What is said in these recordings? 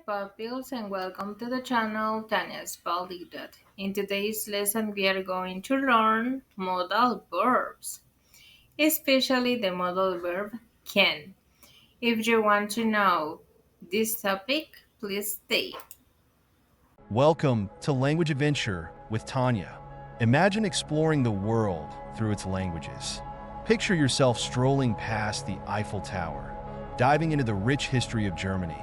pupils, and welcome to the channel Tanya's Polyglot. In today's lesson, we are going to learn modal verbs, especially the modal verb can. If you want to know this topic, please stay. Welcome to Language Adventure with Tanya. Imagine exploring the world through its languages. Picture yourself strolling past the Eiffel Tower, diving into the rich history of Germany,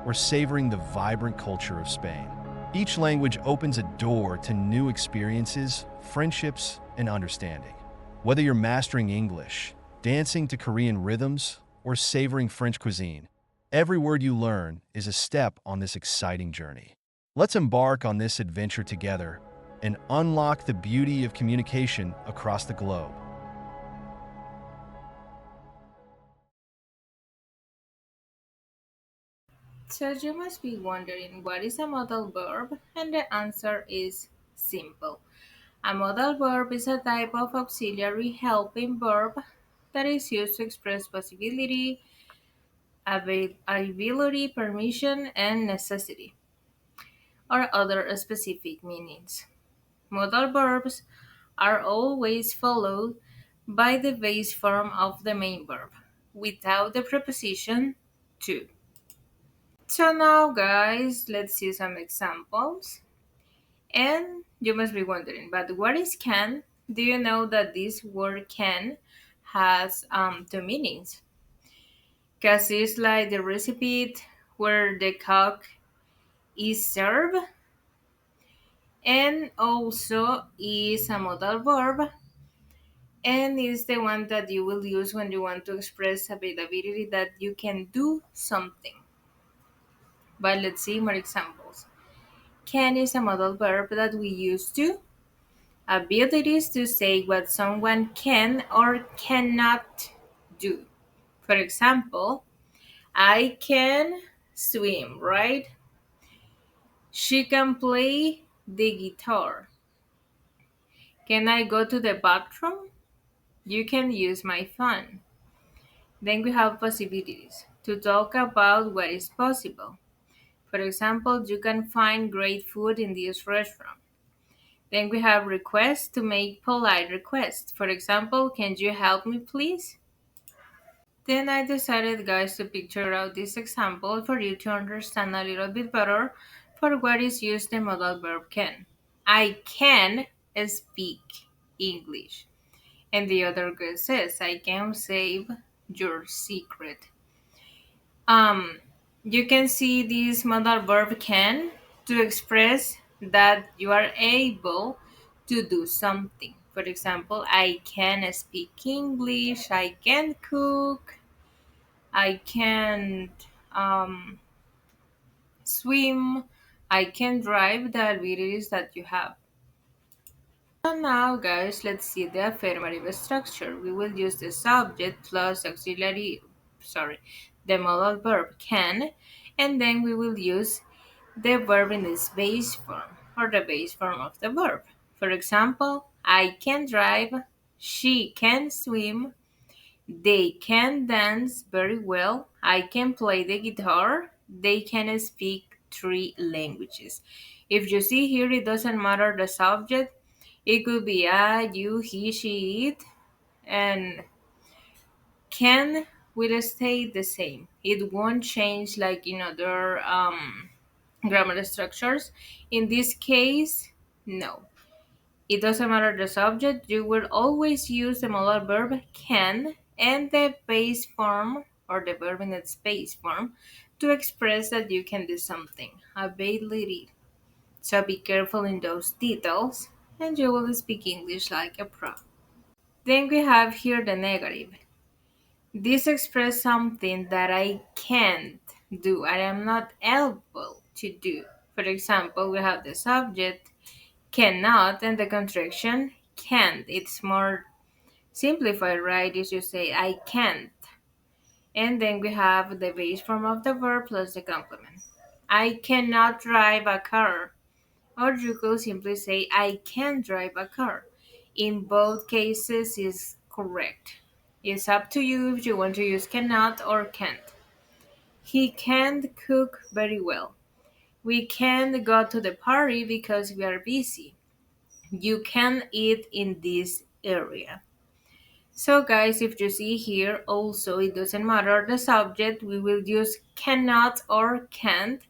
or savoring the vibrant culture of Spain. Each language opens a door to new experiences, friendships, and understanding. Whether you're mastering English, dancing to Korean rhythms, or savoring French cuisine, every word you learn is a step on this exciting journey. Let's embark on this adventure together and unlock the beauty of communication across the globe. So you must be wondering what is a modal verb, and the answer is simple. A modal verb is a type of auxiliary helping verb that is used to express possibility, ability, permission, and necessity, or other specific meanings. Modal verbs are always followed by the base form of the main verb, without the preposition to. So now, guys, let's see some examples. And you must be wondering, but what is can? Do you know that this word can has two meanings? Because it's like the recipe where the cook is served, and also is a modal verb, and is the one that you will use when you want to express availability that you can do something. But let's see more examples. Can is a modal verb that we use to abilities to say what someone can or cannot do. For example, I can swim, right? She can play the guitar. Can I go to the bathroom? You can use my phone. Then we have possibilities to talk about what is possible. For example, you can find great food in this restaurant. Then we have requests to make polite requests. For example, can you help me please? Then I decided, guys, to picture out this example for you to understand a little bit better for what is used the modal verb can. I can speak English. And the other girl says, I can save your secret. Um, you can see this modal verb can to express that you are able to do something. For example, I can speak English, I can cook, I can um, swim, I can drive the abilities that you have. So now, guys, let's see the affirmative structure. We will use the subject plus the modal verb can, and then we will use the verb in its base form or the base form of the verb. For example, I can drive, she can swim, they can dance very well, I can play the guitar, they can speak three languages. If you see here, it doesn't matter the subject. It could be I, you, he, she, it, and can will stay the same. It won't change like in other grammar structures. In this case, no. It doesn't matter the subject, you will always use the modal verb can and the base form or the verb in its base form to express that you can do something. Ability. So be careful in those details and you will speak English like a pro. Then we have here the negative. This expresses something that I can't do, I am not able to do. For example, we have the subject cannot and the contraction can't. It's more simplified, right? Is you say I can't. And then we have the base form of the verb plus the complement. I cannot drive a car. Or you could simply say I can drive a car. In both cases is correct. It's up to you if you want to use cannot or can't. He can't cook very well. We can't go to the party because we are busy. You can eat in this area. So, guys, if you see here, also it doesn't matter the subject, we will use cannot or can't,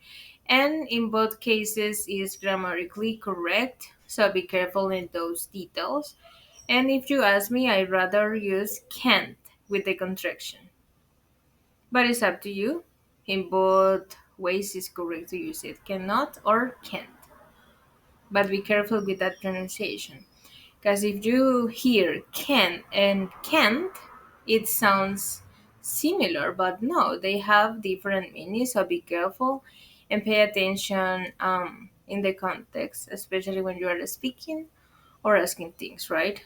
and in both cases is grammatically correct. So, be careful in those details. And if you ask me, I'd rather use can't with the contraction. But it's up to you. In both ways, it's correct to use it cannot or can't. But be careful with that pronunciation. Because if you hear can and can't, it sounds similar, but no, they have different meanings. So be careful and pay attention in the context, especially when you are speaking or asking things, right?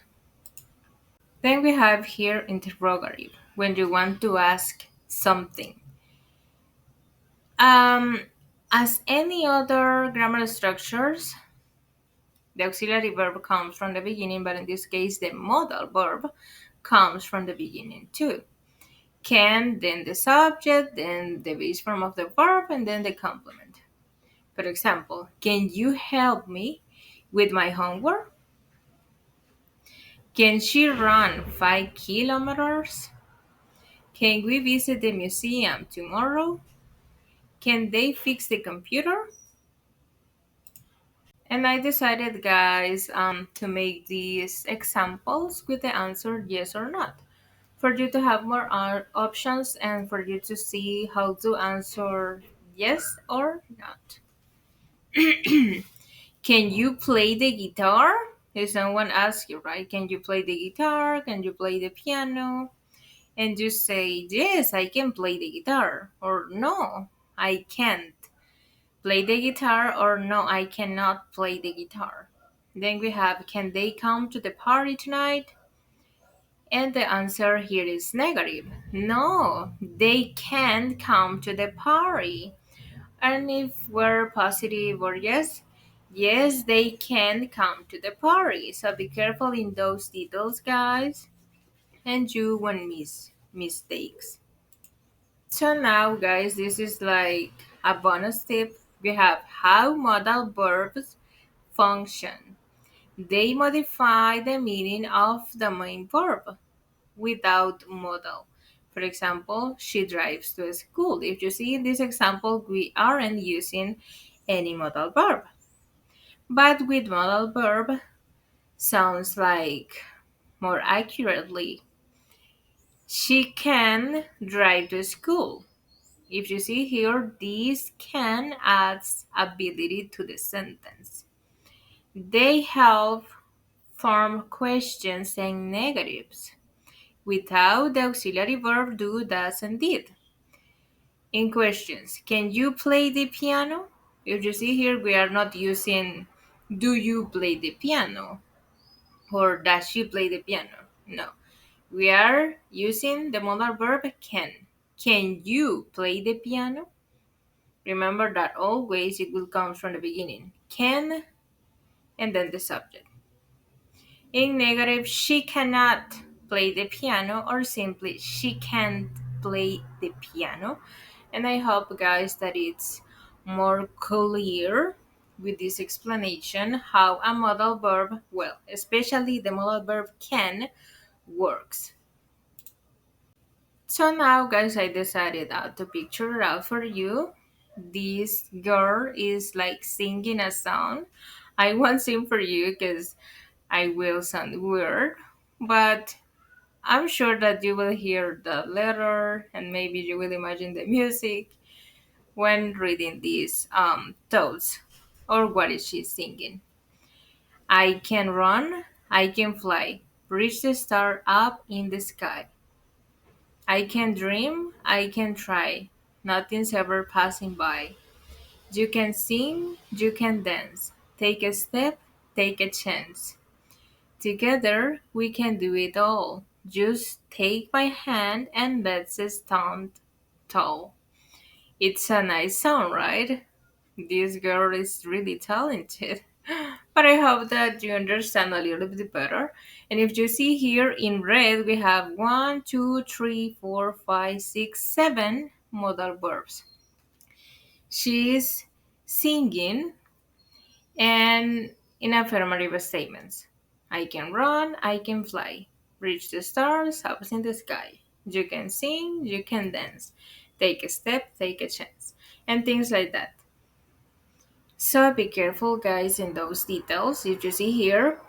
Then we have here interrogative when you want to ask something. Um, as any other grammar structures, the auxiliary verb comes from the beginning, but in this case, the modal verb comes from the beginning too. Can, then the subject, then the base form of the verb, and then the complement. For example, can you help me with my homework? Can she run 5 kilometers? Can we visit the museum tomorrow? Can they fix the computer? And I decided, guys, to make these examples with the answer yes or not, for you to have more options and for you to see how to answer yes or not. Can you play the guitar? If someone asks you, right? Can you play the guitar? Can you play the piano? And you say, yes, I can play the guitar. Or no, I can't play the guitar. Or no, I cannot play the guitar. Then we have, can they come to the party tonight? And the answer here is negative. No, they can't come to the party. And if we're positive or yes, yes, they can come to the party. So be careful in those details, guys, and you won't miss mistakes. So now, guys, this is like a bonus tip. We have how modal verbs function. They modify the meaning of the main verb without modal. For example, she drives to school. If you see in this example, we aren't using any modal verb. But with modal verb, sounds like more accurately, she can drive to school. If you see here, this can adds ability to the sentence. They help form questions and negatives. Without the auxiliary verb do, does, and did. In questions, can you play the piano? If you see here, we are not using do you play the piano or does she play the piano? No. We are using the modal verb can. Can you play the piano? Remember that always it will come from the beginning. Can and then the subject. In negative, she cannot play the piano or simply she can't play the piano. And I hope, guys, that it's more clear with this explanation how a modal verb, well, especially the modal verb can, works. So now, guys, I decided to picture it out for you. This girl is like singing a song. I won't sing for you because I will sound weird, but I'm sure that you will hear the letter and maybe you will imagine the music when reading these thoughts or what is she singing. I can run, I can fly, reach the star up in the sky. I can dream, I can try, nothing's ever passing by. You can sing, you can dance, take a step, take a chance. Together we can do it all. Just take my hand and let's stand tall. It's a nice song, right? This girl is really talented. But I hope that you understand a little bit better. And if you see here in red, we have 1, 2, 3, 4, 5, 6, 7 modal verbs. She is singing, and in affirmative statements. I can run, I can fly, reach the stars, house in the sky. You can sing, you can dance, take a step, take a chance, and things like that. So be careful, guys, in those details. If you see here,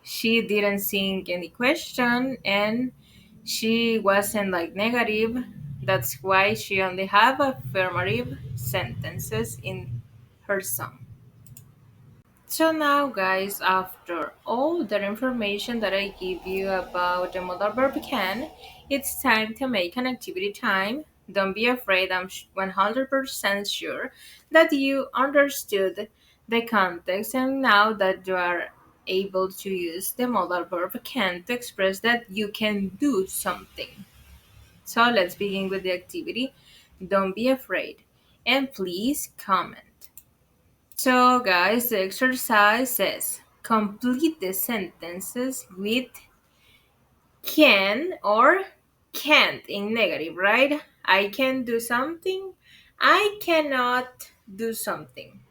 she didn't sing any question and she wasn't like negative. That's why she only have affirmative sentences in her song. So now, guys, after all the information that I give you about the modal verb can, it's time to make an activity time. Don't be afraid, I'm 100% sure that you understood the context and now that you are able to use the modal verb can to express that you can do something. So let's begin with the activity. Don't be afraid and please comment. So, guys, the exercise says complete the sentences with can or can't in negative, right? I can do something, I cannot do something.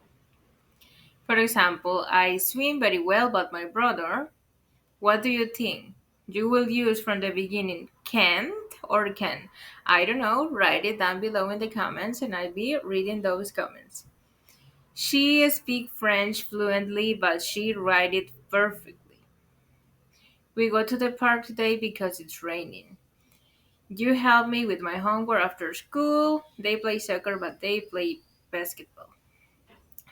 For example, I swim very well, but my brother, what do you think? You will use from the beginning can't or can? I don't know. Write it down below in the comments and I'll be reading those comments. She speaks French fluently, but she writes it perfectly. We go to the park today because it's raining. You help me with my homework after school. They play soccer, but they play basketball.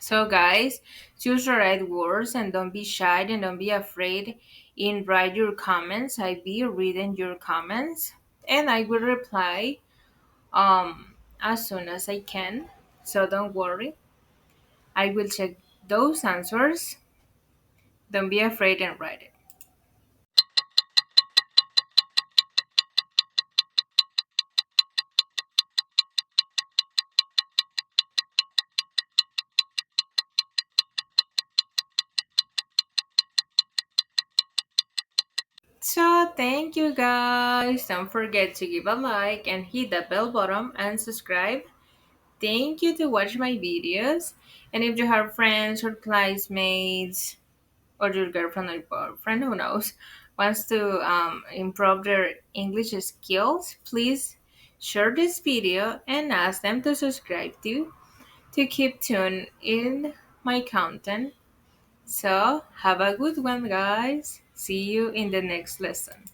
So, guys, choose the right words and don't be shy and don't be afraid in write your comments. I be reading your comments and I will reply as soon as I can. So don't worry. I will check those answers. Don't be afraid and write it. So thank you guys. Don't forget to give a like and hit the bell button and subscribe. Thank you to watch my videos. And if you have friends or classmates or your girlfriend or boyfriend, who knows, wants to improve their English skills, please share this video and ask them to subscribe to keep tuned in my content. So have a good one, guys. See you in the next lesson.